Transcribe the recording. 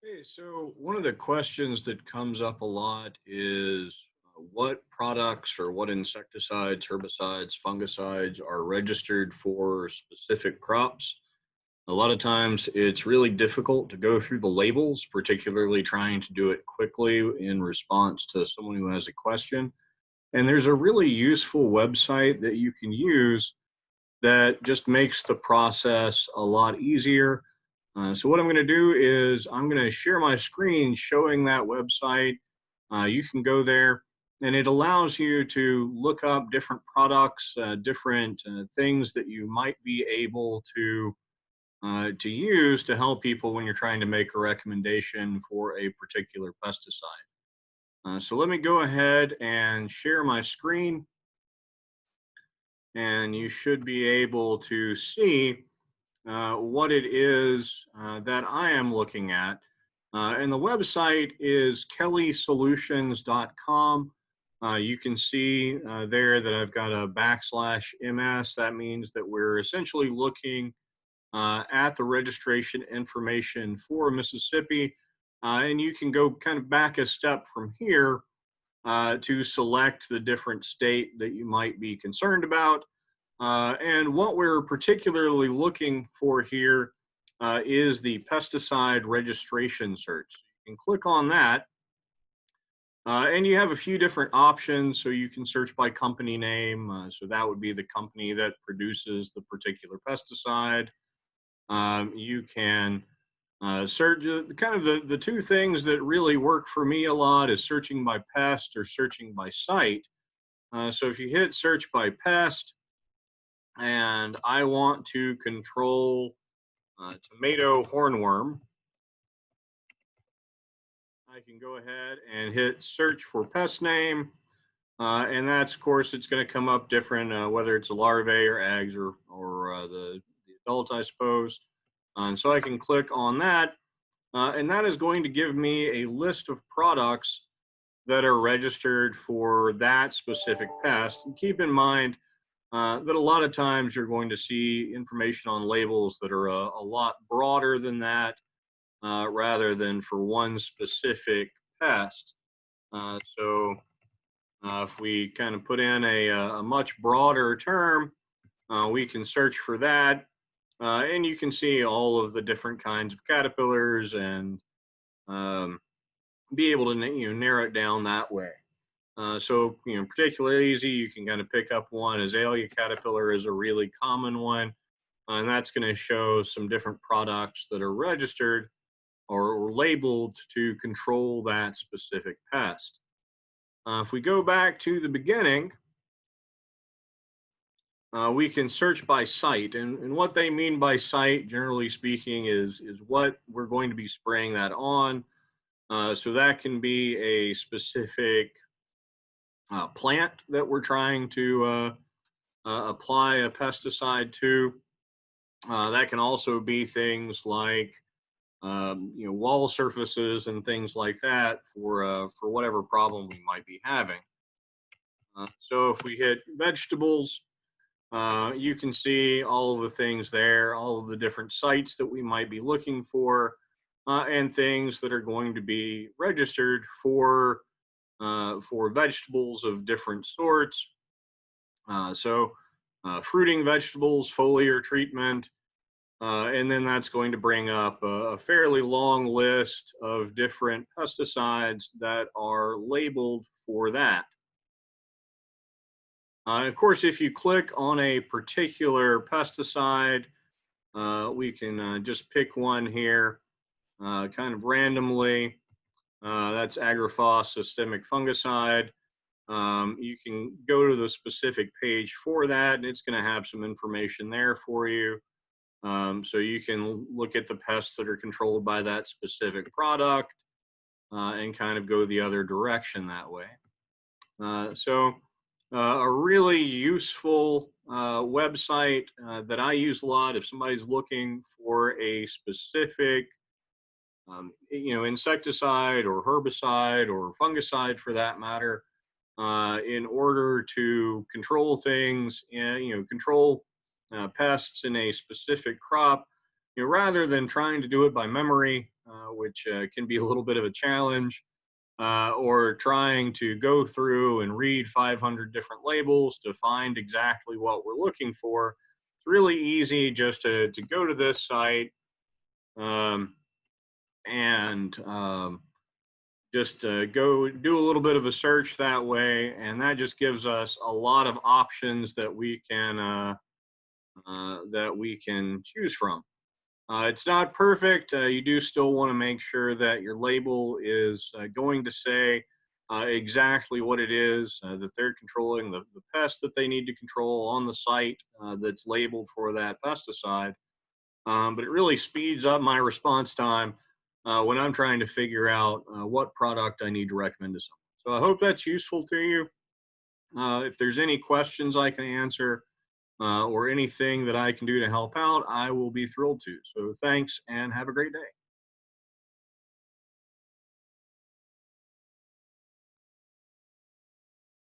Hey, so one of the questions that comes up a lot is what products or what insecticides, herbicides, fungicides are registered for specific crops? A lot of times it's really difficult to go through the labels, particularly trying to do it quickly in response to someone who has a question. And there's a really useful website that you can use that just makes the process a lot easier. So what I'm going to do is I'm going to share my screen showing that website. You can go there, and it allows you to look up different products, different things that you might be able to use to help people when you're trying to make a recommendation for a particular pesticide. So let me go ahead and share my screen, and you should be able to see what it is that I am looking at. And the website is kellysolutions.com. You can see there that I've got a /MS. That means that we're essentially looking at the registration information for Mississippi. And you can go kind of back a step from here to select the different state that you might be concerned about. And what we're particularly looking for here is the pesticide registration search. You can click on that, and you have a few different options. So you can search by company name. So that would be the company that produces the particular pesticide. You can search kind of the two things that really work for me a lot is searching by pest or searching by site. So if you hit search by pest, and I want to control tomato hornworm, I can go ahead and hit search for pest name. And that's, of course, it's going to come up different, whether it's a larvae or eggs or the adult, I suppose. And so I can click on that. And that is going to give me a list of products that are registered for that specific pest. And keep in mind, that a lot of times you're going to see information on labels that are a lot broader than that, rather than for one specific pest. So if we kind of put in a much broader term, we can search for that, and you can see all of the different kinds of caterpillars and um, be able to narrow it down that way. So, particularly easy, you can kind of pick up one. Azalea caterpillar is a really common one, and that's going to show some different products that are registered or labeled to control that specific pest. If we go back to the beginning, we can search by site. And what they mean by site, generally speaking, is what we're going to be spraying that on. So that can be a specific plant that we're trying to apply a pesticide to. That can also be things like wall surfaces and things like that for whatever problem we might be having. So if we hit vegetables, you can see all of the things there, all of the different sites that we might be looking for, and things that are going to be registered for vegetables of different sorts. So fruiting vegetables, foliar treatment, and then that's going to bring up a fairly long list of different pesticides that are labeled for that. Of course, if you click on a particular pesticide, we can just pick one here kind of randomly. That's Agrifos systemic fungicide. You can go to the specific page for that, and it's going to have some information there for you. So you can look at the pests that are controlled by that specific product and kind of go the other direction that way. So a really useful website that I use a lot if somebody's looking for a specific insecticide or herbicide or fungicide for that matter, in order to control things and control pests in a specific crop, rather than trying to do it by memory, which can be a little bit of a challenge, or trying to go through and read 500 different labels to find exactly what we're looking for. It's really easy just to go to this site, um, and just go do a little bit of a search that way, and that just gives us a lot of options that we can choose from. It's not perfect. You do still want to make sure that your label is going to say exactly what it is that they're controlling, the pest that they need to control on the site that's labeled for that pesticide. But it really speeds up my response time when I'm trying to figure out what product I need to recommend to someone. So I hope that's useful to you. If there's any questions I can answer or anything that I can do to help out, I will be thrilled to. So thanks and have a great day.